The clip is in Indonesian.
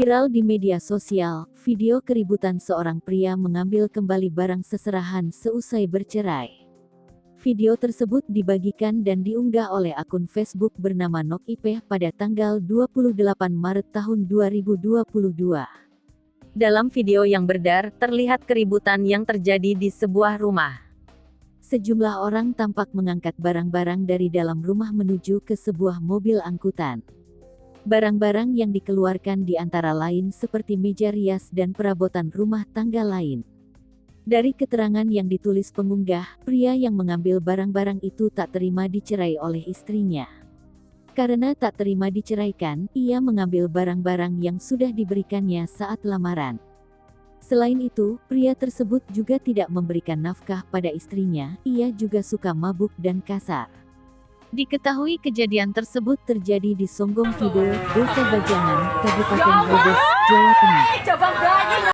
Viral di media sosial, video keributan seorang pria mengambil kembali barang seserahan seusai bercerai. Video tersebut dibagikan dan diunggah oleh akun Facebook bernama Nok Ipeh pada tanggal 28 Maret tahun 2022. Dalam video yang beredar, terlihat keributan yang terjadi di sebuah rumah. Sejumlah orang tampak mengangkat barang-barang dari dalam rumah menuju ke sebuah mobil angkutan. Barang-barang yang dikeluarkan di antara lain seperti meja rias dan perabotan rumah tangga lain. Dari keterangan yang ditulis pengunggah, pria yang mengambil barang-barang itu tak terima dicerai oleh istrinya. Karena tak terima diceraikan, ia mengambil barang-barang yang sudah diberikannya saat lamaran. Selain itu, pria tersebut juga tidak memberikan nafkah pada istrinya, ia juga suka mabuk dan kasar. Diketahui kejadian tersebut terjadi di Songgong Kidul, Desa Bajangan, Kabupaten Brebes, Jawa Tengah.